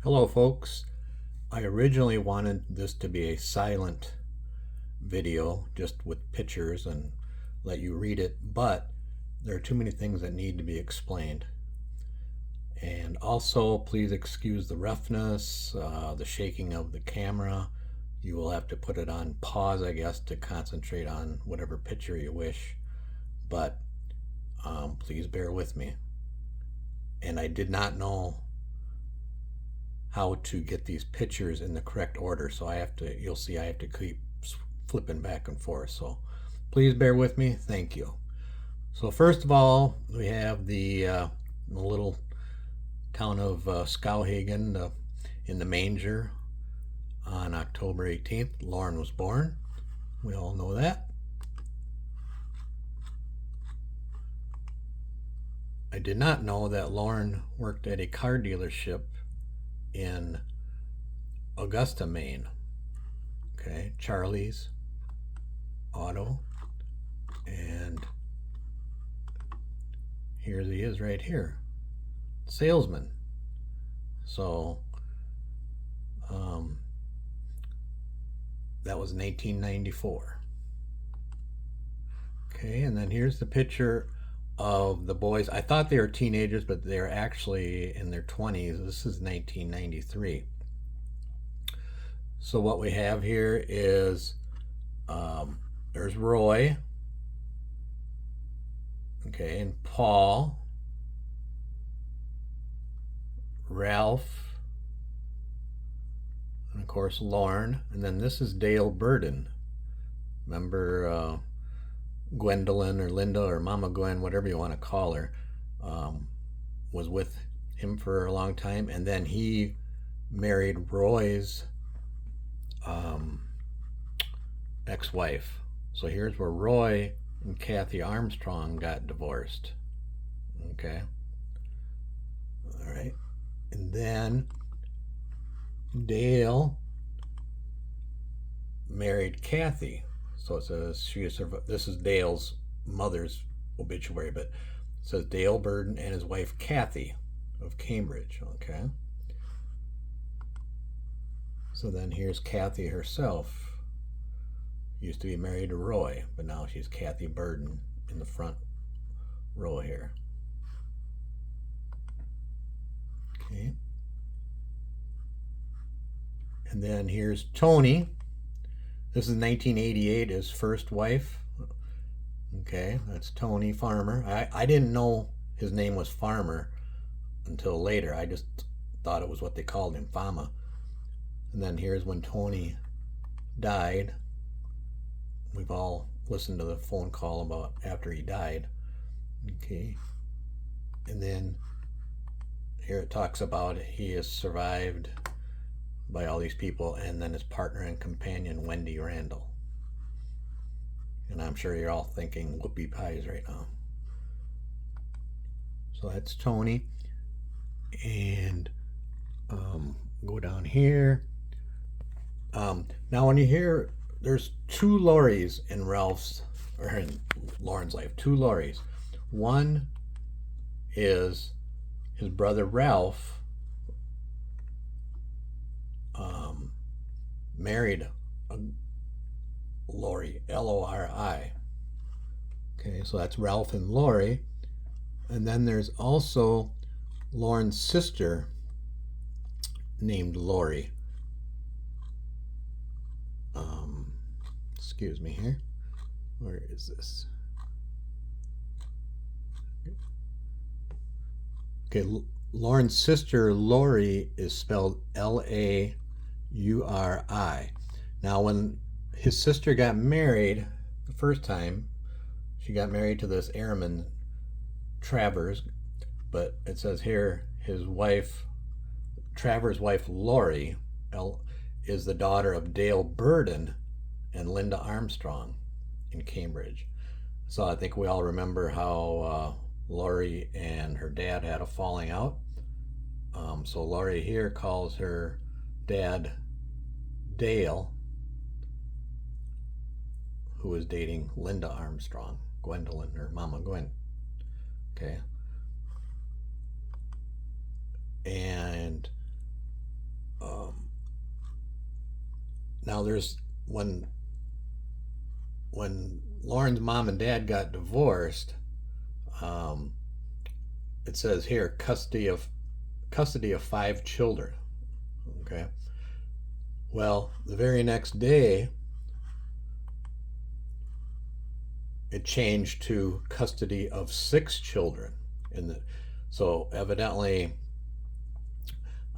Hello folks. I originally wanted this to be a silent video just with pictures and let you read it, but there are too many things that need to be explained. And also, please excuse the roughness, the shaking of the camera. You will have to put it on pause, I guess, to concentrate on whatever picture you wish, but please bear with me. And I did not know how to get these pictures in the correct order, so you'll see I have to keep flipping back and forth, so please bear with me. Thank you. So first of all, we have the little town of Skowhegan in the manger on October 18th. Lorne was born. We all know that. I did not know that Lorne worked at a car dealership in Augusta, Maine. Okay, Charlie's Auto. And here he is right here. Salesman. So that was in 1894. Okay, and then here's the picture of the boys. I thought they were teenagers, but they're actually in their 20s. This is 1993. So what we have here is there's Roy, okay, and Paul, Ralph, and of course Lorne, and then this is Dale Burden. Remember Gwendolyn or Linda or Mama Gwen, whatever you want to call her, was with him for a long time, and then he married Roy's ex-wife. So here's where Roy and Kathy Armstrong got divorced. Okay. All right. And then Dale married Kathy. So it says this is Dale's mother's obituary, but it says Dale Burden and his wife Kathy of Cambridge. Okay. So then here's Kathy herself. Used to be married to Roy, but now she's Kathy Burden in the front row here. Okay. And then here's Tony. This is 1988, his first wife. Okay, that's Tony Farmer. I didn't know his name was Farmer until later. I just thought it was what they called him, Fama. And then here's when Tony died. We've all listened to the phone call about after he died. Okay. And then here it talks about he is survived by all these people, and then his partner and companion, Wendy Randall. And I'm sure you're all thinking whoopie pies right now. So that's Tony. And go down here. Now when you hear there's two Lauries in Lorne's life, two Lauries. One is his brother Ralph married a Lori, Lori. Okay, so that's Ralph and Lori. And then there's also Lorne's sister named Lori. Excuse me here. Where is this? Okay, Lorne's sister Lori is spelled Lauri. Now, when his sister got married the first time, she got married to this airman Travers, but it says here his wife, Travers' wife Lori, is the daughter of Dale Burden and Linda Armstrong in Cambridge. So I think we all remember how Lori and her dad had a falling out. So Lori here calls her dad Dale, who was dating Linda Armstrong, Gwendolyn or Mama Gwen. Okay. And Now there's when Lauren's mom and dad got divorced, um, it says here custody of 5 children. Okay. Well, the very next day, it changed to custody of 6 children. So evidently,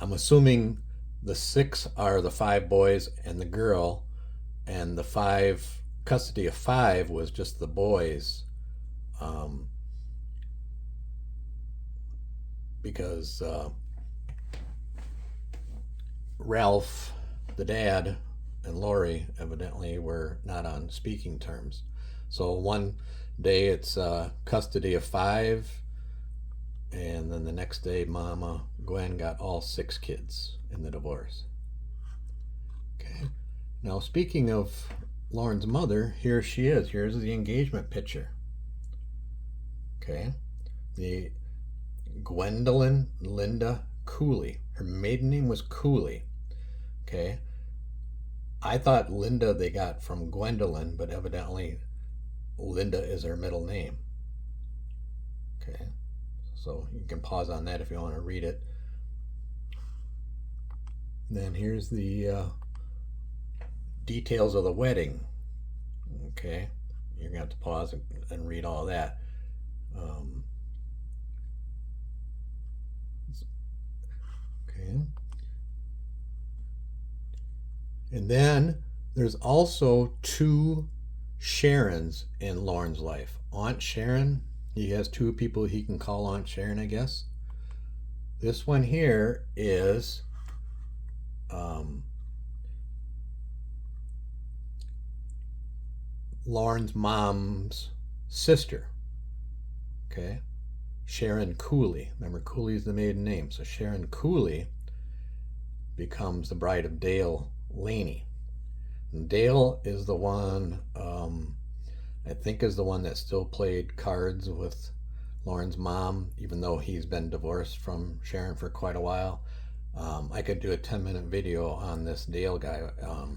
I'm assuming the 6 are the 5 boys and the girl, and the 5 custody of 5 was just the boys, um, because Ralph, the dad, and Lori evidently were not on speaking terms. So one day it's custody of 5, and then the next day Mama Gwen got all 6 kids in the divorce. Okay. Now, speaking of Lauren's mother, here she is. Here's the engagement picture. Okay. The Gwendolyn Linda Cooley. Her maiden name was Cooley. Okay. I thought Linda they got from Gwendolyn, but evidently Linda is her middle name. Okay. So you can pause on that if you want to read it. Then here's the details of the wedding. Okay. You're going to have to pause and read all that. Okay. And then there's also 2 Sharons in Lorne's life. Aunt Sharon, he has 2 people he can call Aunt Sharon, I guess. This one here is Lauren's mom's sister. Okay. Sharon Cooley. Remember, Cooley is the maiden name. So Sharon Cooley becomes the bride of Dale Laney. And Dale is the one, I think, is the one that still played cards with Lauren's mom, even though he's been divorced from Sharon for quite a while. I could do a 10-minute video on this Dale guy.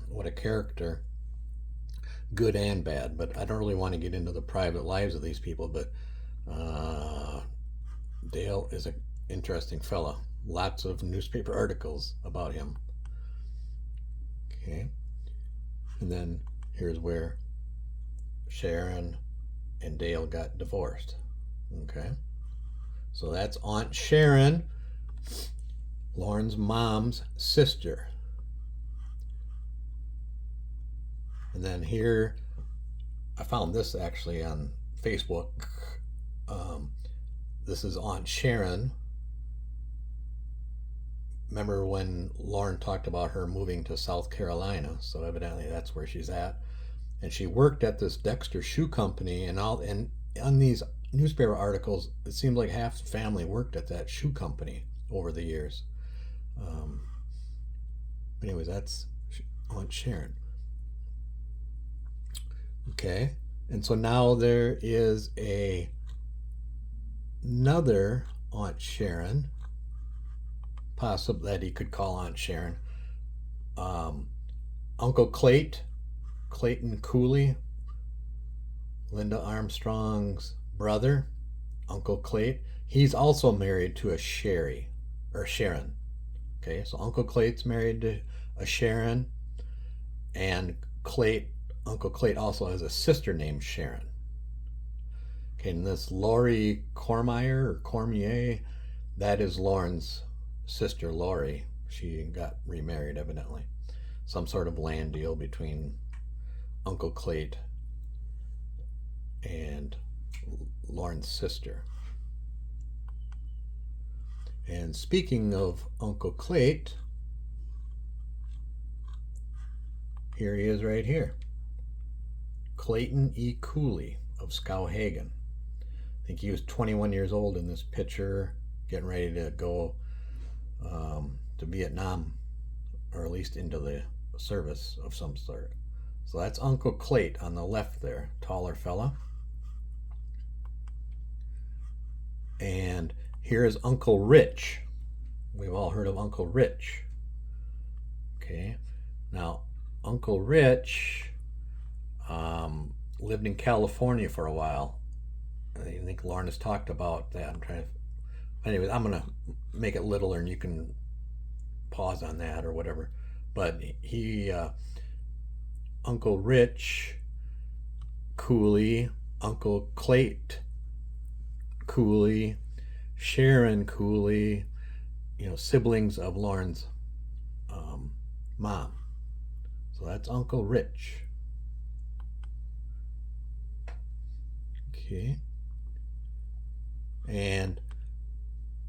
What a character, good and bad. But I don't really want to get into the private lives of these people. But Dale is an interesting fella. Lots of newspaper articles about him. Okay. And then here's where Sharon and Dale got divorced. Okay. So that's Aunt Sharon, Lauren's mom's sister. And then here, I found this actually on Facebook. This is Aunt Sharon. Remember when Lorne talked about her moving to South Carolina? So evidently that's where she's at. And she worked at this Dexter shoe company, and on these newspaper articles, it seems like half the family worked at that shoe company over the years. But anyways, that's Aunt Sharon. Okay, and so now there is another Aunt Sharon, possibly that he could call Aunt Sharon. Uncle Clayton Cooley, Linda Armstrong's brother, Uncle Clayt. He's also married to a Sharon. Okay, so Uncle Clayt's married to a Sharon, and Uncle Clayt also has a sister named Sharon. Okay, and this Lori Cormier, that is Lauren's sister Lori. She got remarried evidently. Some sort of land deal between Uncle Clayt and Lauren's sister. And speaking of Uncle Clayt, here he is right here. Clayton E. Cooley of Skowhegan. I think he was 21 years old in this picture, getting ready to go to Vietnam, or at least into the service of some sort. So that's Uncle Clayt on the left there, taller fella. And here is Uncle Rich. We've all heard of Uncle Rich. Okay. Now, Uncle Rich lived in California for a while. I think Lorne has talked about that. I'm trying to. Anyway, I'm gonna make it littler, and you can pause on that or whatever. But he, Uncle Rich Cooley, Uncle Clayt Cooley, Sharon Cooley, siblings of Lorne's mom. So that's Uncle Rich. Okay. And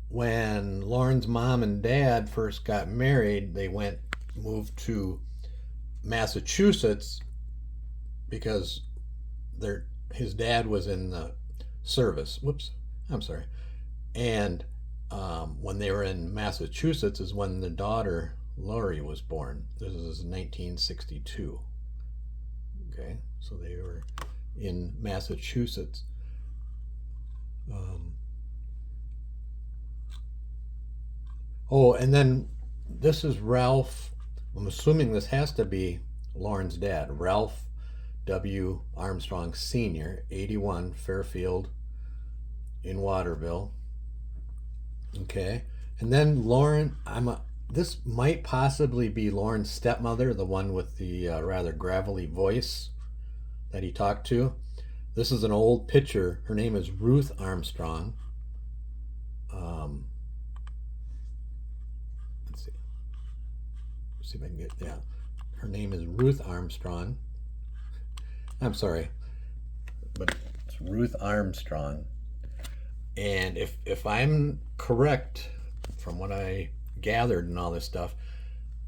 when Lorne's mom and dad first got married, they moved to Massachusetts because his dad was in the service. Whoops, I'm sorry. And when they were in Massachusetts is when the daughter Lori was born. This is 1962. Okay, so they were in Massachusetts. And then this is Ralph. I'm assuming this has to be Lorne's dad, Ralph W. Armstrong Sr., 81 Fairfield in Waterville. Okay, and then Lorne. This might possibly be Lorne's stepmother, the one with the rather gravelly voice that he talked to. This is an old picture. Her name is Ruth Armstrong. Let's see. Let's see if I can get. Yeah, her name is Ruth Armstrong. I'm sorry, but it's Ruth Armstrong. And if I'm correct from what I gathered and all this stuff,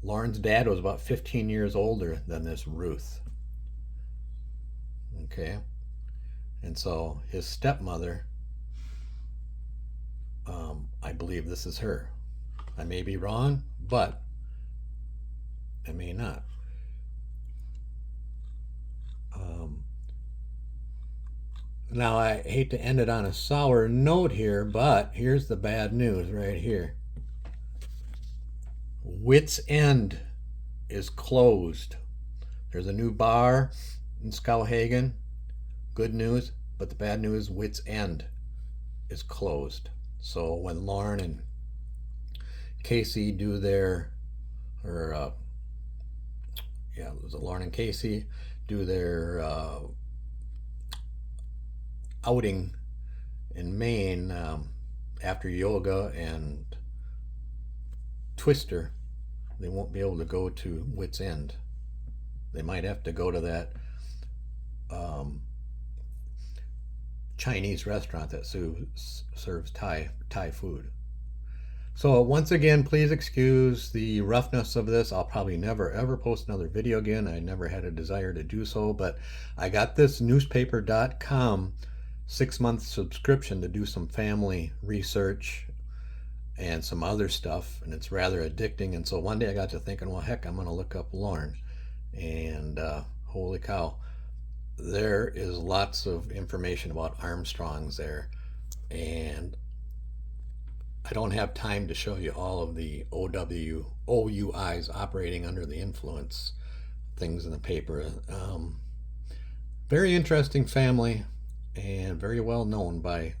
Lorne's dad was about 15 years older than this Ruth. Okay. And so his stepmother, I believe this is her. I may be wrong, but I may not. Now, I hate to end it on a sour note here, but here's the bad news right here. Wits End is closed. There's a new bar in Skowhegan. Good news, but the bad news, Wits End is closed. So when Lorne and Casey do their, Lorne and Casey do their outing in Maine after yoga and Twister, they won't be able to go to Wits End. They might have to go to that Chinese restaurant that serves Thai food. So once again, please excuse the roughness of this. I'll probably never ever post another video again. I never had a desire to do so, but I got this newspaper.com 6-month subscription to do some family research and some other stuff, and it's rather addicting. And so one day I got to thinking, well, heck, I'm going to look up Lorne, and holy cow, there is lots of information about Armstrongs there, and I don't have time to show you all of the OUIs, operating under the influence, things in the paper. Very interesting family and very well known by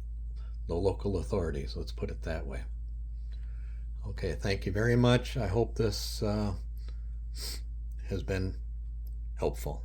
the local authorities, let's put it that way. Okay, thank you very much. I hope this has been helpful.